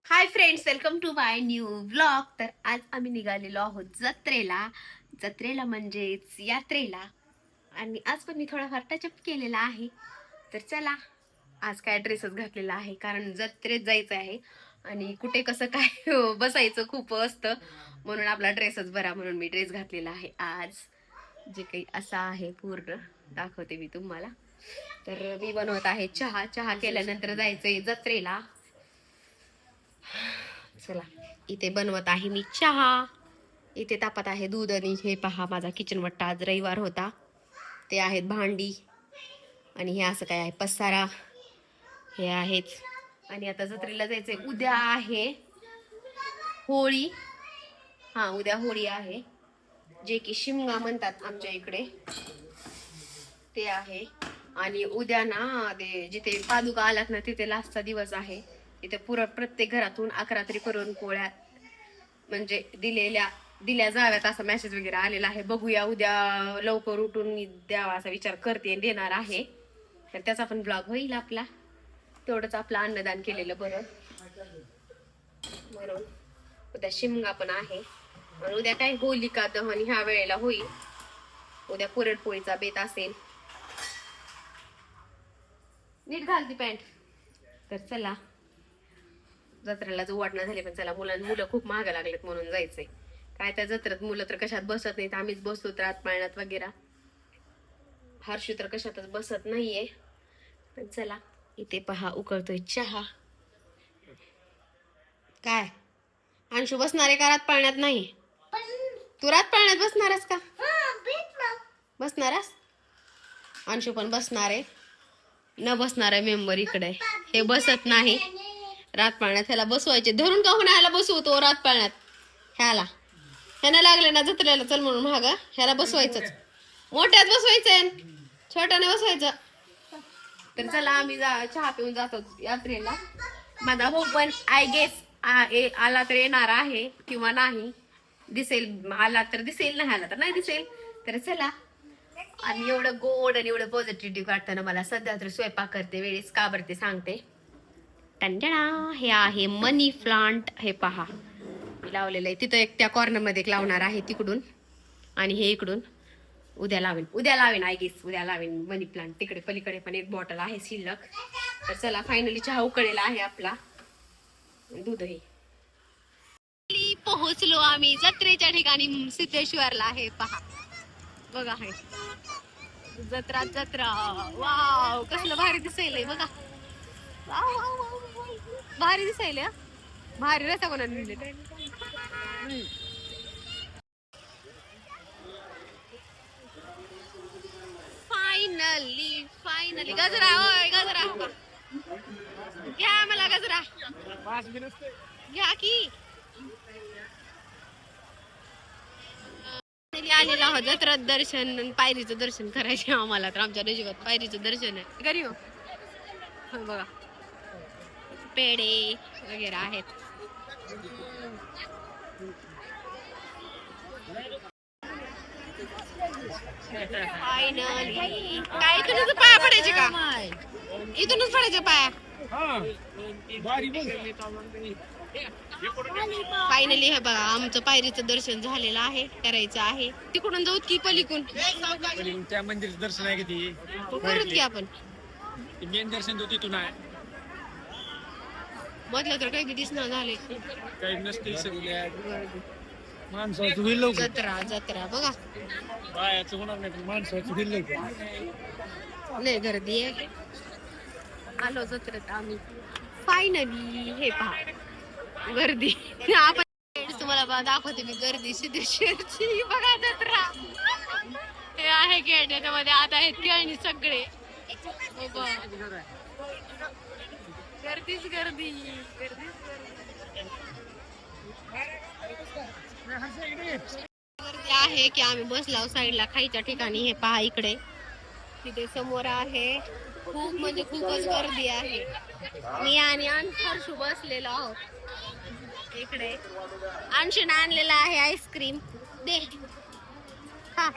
High friends, welcome to my new vlog. तर आज आम्ही निघालेलो आहोत जत्रेला. जत्रेला म्हणजेच यात्रेला. आणि आज पण मी थोडाफार टचअप केलेला आहे. तर चला, आज काय ड्रेसच घातलेला आहे कारण जत्रेत जायचं आहे आणि कुठे कसं काय बसायचं खूप असतं, म्हणून आपला ड्रेसच बरा म्हणून मी ड्रेस घातलेला आहे. आज जे काही असा आहे पूर्ण दाखवते मी तुम्हाला. तर मी बनवत आहे चहा. चहा केल्यानंतर जायचंय जत्रेला. चला, इथे बनवत आहे मी चहा. इथे तापत आहे दूध आणि हे पहा माझा किचन वट्टा. आज रविवार होता. ते आहेत भांडी आणि हे असं काय आहे पसारा हे आहेच. आणि आता जत्रेला जायचंय. उद्या आहे होळी. हा, उद्या होळी आहे, जे की शिमगा म्हणतात आमच्या इकडे, ते आहे. आणि उद्या ना ते जिथे पादुका आलात ना तिथे लास्टचा दिवस आहे. तिथे प्रत्येक घरातून 11 तरी पुरणपोळ्या म्हणजे दिल्या जाव्यात असा मेसेज वगैरे आलेला आहे. बघूया, उद्या लवकर उठून मी द्यावा असा विचार करते, देणार आहे. तर त्याचा पण ब्लॉग होईल आपला. तेवढंच आपलं अन्नदान केलेलं बरं. म्हणून उद्या शिमगा पण आहे. आणि उद्या काय होलिका दहन ह्या वेळेला होईल. उद्या पुरणपोळीचा बेत असेल. नीट घालती पॅन्ट. तर चला, जत्रेला जो वाटणं झाले, पण चला, मुलं खूप महागा लागलेत म्हणून जायचंय. काय त्या जत्रेत मुलं तर कशात बसत नाहीत. आम्हीच बसतो रात पाळण्यात वगैरे. हर्षू तर कशातच बसत नाहीये. पण चला, इथे पहा उकळतोय चहा. काय अंशू बसणार आहे का रात पाळण्यात? नाही, तू रात पाळण्यात बसणारच का? बसणारच. अंशू पण बसणार आहे. न बसणारा मेंबर इकडे, हे बसत नाही रात पाळण्यात. ह्याला बसवायचे धरून का होणार, ह्याला बसवतो रात पाळण्यात. ह्याला लागले ना जत्रेला चल म्हणून महाग, ह्याला बसवायचंच. मोठ्यात बसवायचंय, छोट्याने बसवायचं. तर चला, आम्ही चहा पिऊन जातो यात्रेला. माझा भाऊ पण आय गेस आला तर येणार आहे किंवा नाही. दिसेल, आला तर दिसेल, नाही आला तर नाही दिसेल. तर चला. आणि एवढं गोड आणि एवढं पॉझिटिव्ह वाटतं मला सध्या. तर स्वयंपाक करते वेळेस का बरं ते सांगते. टंडणा, हे आहे मनी प्लांट. हे पहा मी लावलेलं आहे तिथं. एक त्या कॉर्नर मध्ये एक लावणार आहे तिकडून, आणि हे इकडून उद्या लावेन आय गेस. उद्या लावेन मनी प्लांट. तिकडे पलीकडे पण एक बॉटल आहे शिल्लक. तर चला, फायनली चहा उकळलेला आहे आपला. दूधही पोहोचलो आम्ही जत्रेच्या ठिकाणी. सिद्धेश्वरला आहे पहा, बघा. आहे जत्रा. वाव, कसलं भारी दिसायलंय बघा. Wow wow wow wow. भारी दिसायलंय. भारी रसा बनवून. फायनली गजरा. होय, गजरा घ्या. मला गजरा घ्या की. आलेला आहोत जत्रात. दर्शन, पायरीचं दर्शन करायचे आम्हाला. तर आमच्या नशिबात पायरीचं दर्शन आहे. घरी हो बघा, पेढे वगैरे आहेत. फायनली काय इथूनच पाया पडायचे का? इथूनच पडायचे पाया. फायनली हे बघा, आमचं पायरीचं दर्शन झालेलं आहे. करायचं आहे तिकडून जाऊ की पलीकडून? त्या मंदिराचं दर्शन आहे किती करूच की आपण. मेन दर्शन तो तिथून आहे. म्हटलं तर काही बी दिसणार झाले. काही नसते सगळं माणसाचं होईल जत्रा बघा. बायाचं होणार नाही, पण माणसाचं होईल लवकर. लय गर्दी आहे. आलो जत्रेत आम्ही फायनली. हे पहा गर्दी. आपण तुम्हाला दाखवते मी गर्दी सिद्धेश्वरची. बघा जत्रा. हे आहे गेट, याच्यामध्ये आता आहेत खेळणी सगळे. गर्दीच गर्दी. गर्दी आहे की आम्ही बसलो साईडला खायच्या ठिकाणी. हे पहा इकडे, तिथे समोर आहे. खूप म्हणजे खूपच गर्दी आहे. मी आणि हर्षू बसलेलो आहोत इकडे. अंशूने आणलेला आहे आईस्क्रीम. दे खा.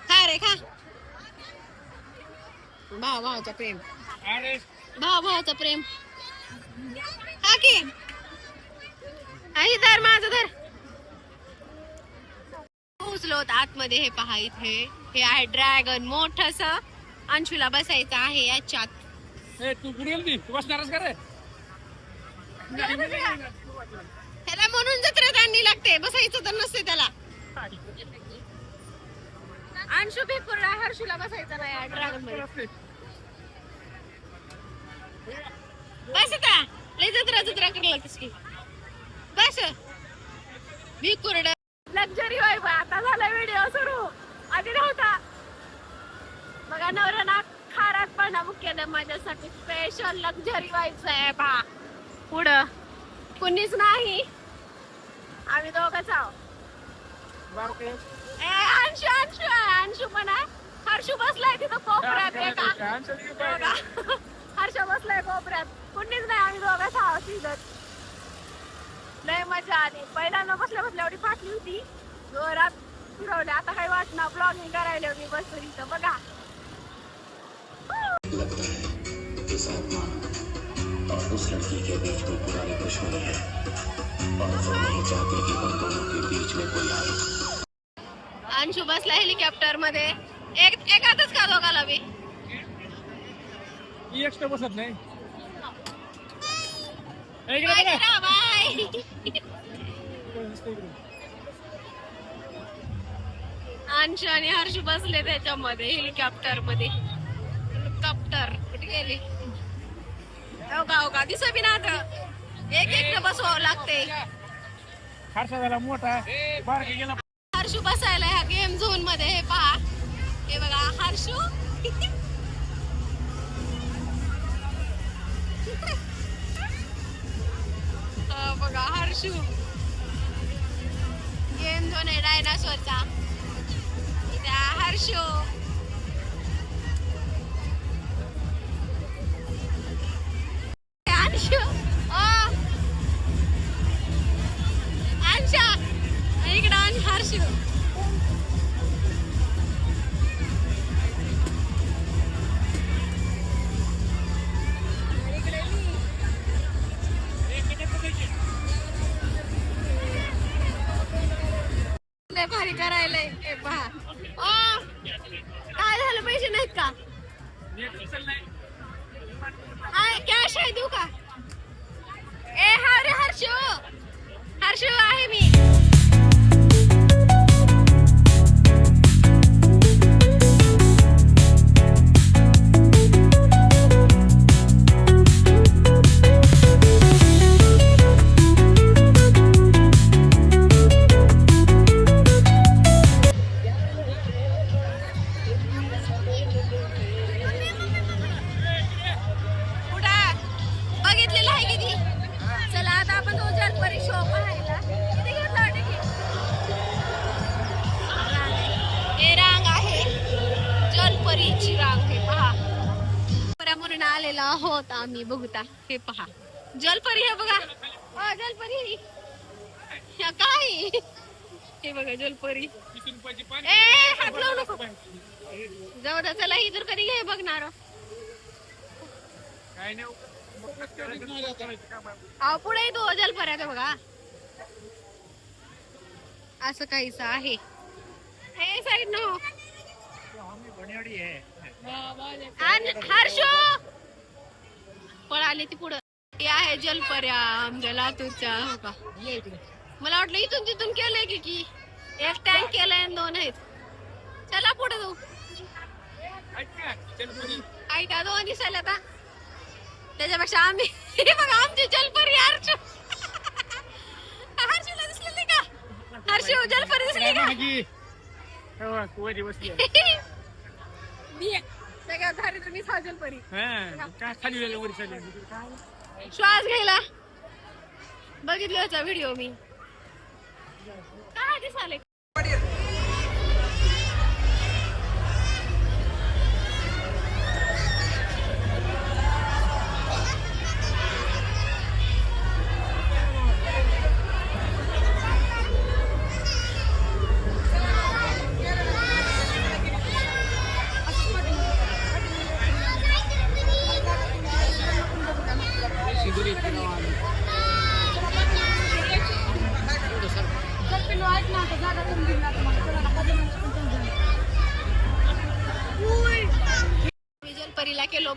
खा रे खा. भावा भावाचं प्रेम, अरे भावा भावाचं प्रेम. खा की. आई धर माझं धर. पोहोचलो होत आतमध्ये. हे पहा इथे हे आहे ड्रॅगन मोठस. अंशूला बसायचं आहे याच्यात. ए, तू पुढे गेली तू बसणारच का रे? ह्याला म्हणून जत्रेत आणली लागते, बसायचं तर नसते त्याला. अंशू भिकुरला हर्षूला बसायचं नाही ड्रॅगन मध्ये. बस आता लय जत्रा जत्रा करायला लागतेस. बस भिकुरड. लक्झरी वाईब आता झाला व्हिडिओ सुरू. आधी नव्हता बघा. नवरा खारात पण केलं माझ्यासाठी स्पेशल लक्झरी वाईब्स आहे पहा. पुढं कुणीच नाही, आम्ही दोघंच आहोत. अंशू अंशू अंशू पण आहे. हर्षू बसलाय तिथं कोपऱ्यात. एका हर्ष बसलाय कोपऱ्यात. कुणीच नाही, आम्ही दोघंच आहोत तिथं. लय मजा आली. पहिल्यांदा बसल्या बसल्या एवढी फाटली होती, जोरात फिरवले. आता काही वाटणार ब्लॉगिंग करायला मी बसतो इथं बघा. और उस लड़की के बीच कोई पुरानी दुश्मनी है और वो नहीं चाहती कि उन दोनों के बीच में कोई आए. अंशू बसला हेलिकॉप्टर मध्ये. एकातच का दोघाला बी एक्स्ट्रा बसत नाही. बाय. अंशू आणि हर्षू बसले त्याच्यामध्ये हेलिकॉप्टर मध्ये. हेलिकॉप्टर कुठे गेली हो का दिसत बी ना. एक एक बसवावं लागते. फारसा झाला मोठा बारका गेला. हर्षू बसायला ह्या गेम झोन मध्ये. हे पहा हे बघा हर्षू. बघा हर्षू गेम झोन आहे डायनासोरचा. इथे हर्षू. अंशू अंशा इकडं हर्षू. भारी करायलंय. हे पहा काय झालं, पैसे नाहीत का? कॅश आहे देऊ का? ए हा रे हर्षू. हर्षू आहे मी. बघितलेलं आहे किती. चला आता आपण तो जलपरी शो पाहायला. किती घेतला तिकीट? हे रांग आहे जलपरीची रांग. हे पहा म्हणून आलेला आहोत आम्ही. बघता हे पहा जलपरी. हे बघा जलपरी काय. हे बघा जलपरी. ए हात लावू नको. जाऊ द्या चला. इथून कधी घे बघणार. पुढे तो जलपर्यंत बघा असं काहीच आहे. हे साईड नो. हर्षू पळाली ती पुढं. हे आहे जलपर्या आमच्या लातूरच्या. हो का मला वाटलं इथून तिथून केलंय की एक टँक केलाय आणि 2 आहेत. चला पुढे जाऊ. ऐका 2 दिसायला आता. त्याच्यापेक्षा आम्ही बघा आमची जलपरी हर्षू. हर्षूला दिसली नाही का? हर्षू जलपरी दिसली का? सगळ्यात भारी तुम्ही जलपरी. श्वास घ्यायला बघितलं होता व्हिडिओ मी. काय दिसाले.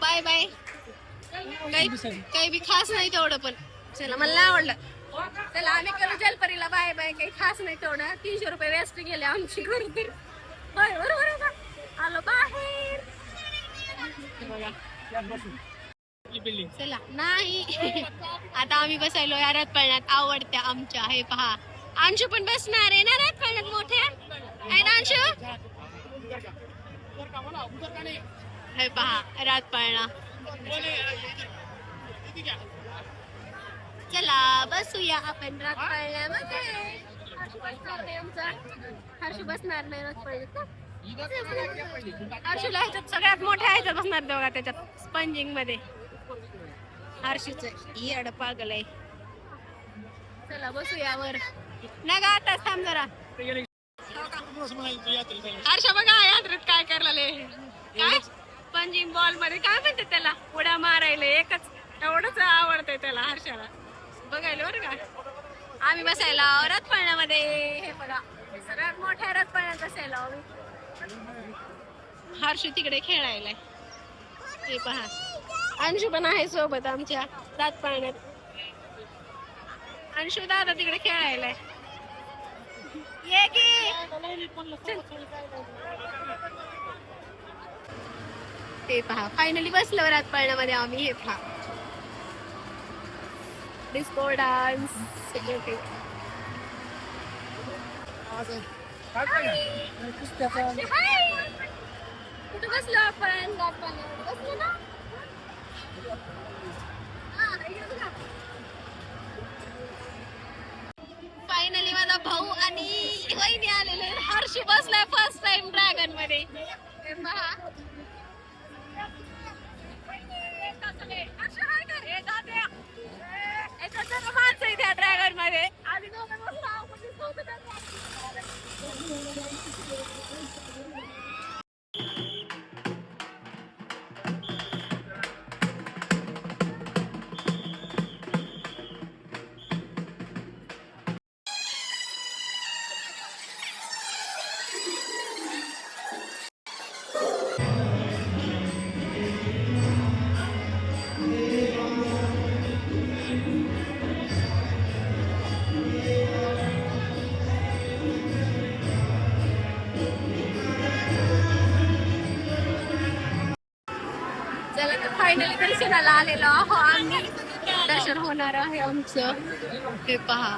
Bye bye. काही बी खास नाही तेवढं, पण चला मला नाही आवडलं. चला आम्ही केलं जलपरीला बाय बाय. काही खास नाही तेवढं. 300 रुपये वेस्ट गेले आमची घरी तर. होय बरोबर आहे का? आलो बाहेर. चला नाही. आता आम्ही बसायलो या रथ पाळण्यात आवडत्या आमच्या. हे पहा अंशू पण बसणार आहे ना रथ पाळण्यात मोठ्या. आहे ना अंशू? हे पहा रथ पाळणा. चला बसूया आपण रथ पाळण्यामध्ये. हर्षू बसणार नाही रथ पाळण्यात. हर्षूला ह्याच्यात सगळ्यात मोठ्या ह्याच्यात बसणार बघा, त्याच्यात स्पंजिंग मध्ये. हर्षूच येड पागल आहे. चला बसूया वर. ना गा आता थांब जरा. हर्षा बघा यात्रेत काय करले. काय स्पंजिंग बॉल मध्ये काय म्हणतात त्याला, उड्या मारायला. एकच एवढंच आवडतंय त्याला हर्षाला. बघायला बरं का. आम्ही बसायला रथ पाळण्यामध्ये. हे बघा सगळ्यात मोठ्या रथ पाळण्यात बसायला आम्ही. हर्षू तिकडे खेळायलाय. हे पहा अंशू पण आहे सोबत आमच्या रथ पाळण्यात. अंशू दादा तिकडे खेळायलाय. ये की ते पहा फायनली बसलो रथ पाळण्यामध्ये आम्ही. हे पहा डिस्को डान्स. कुठे बसलो आपण? रथ पाळण्यामध्ये बसलो ना. फायनली माझा भाऊ आणि वहिनी आलेले. हर्ष बसलाय फर्स्ट टाइम ड्रॅगन मध्ये. माणसं आहे त्या ड्रॅगन मध्ये. फायनली दर्शनाला आलेलो आहो आम्ही. दर्शन होणार आहे आमचं. हे पहा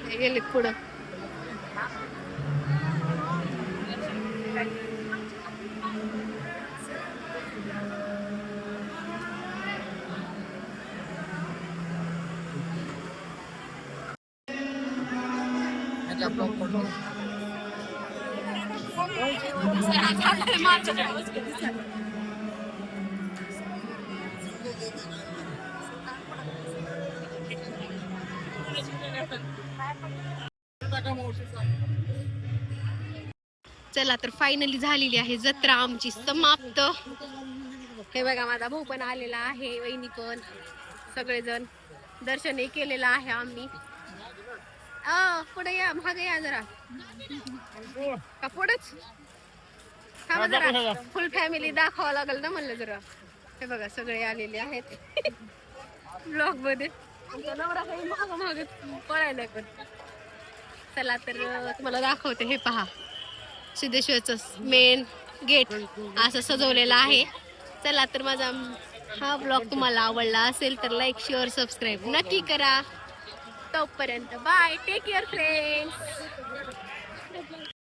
हे गेले पुढं. चला तर फायनली झालेली आहे जत्रा आमची समाप्त. हे बघा माझा भाऊ पण आलेला आहे, वहिनी पण, सगळेजण दर्शनही केलेलं आहे आम्ही. पुढे या, मागे या जरा का पुढेच थांबा जरा. फुल फॅमिली दाखवावं लागेल ना म्हणलं जरा. हे बघा सगळे आलेले आहेत ब्लॉग मध्ये. आमचा नवरा काही माग माग पळायला. पण चला तर तुम्हाला दाखवते. हे पहा सिद्धेश्वरचं मेन गेट असं सजवलेलं आहे. चला तर माझा हा ब्लॉग तुम्हाला आवडला असेल तर लाईक शेअर सबस्क्राईब नक्की करा. तोपर्यंत बाय, टेक केअर फ्रेंड्स.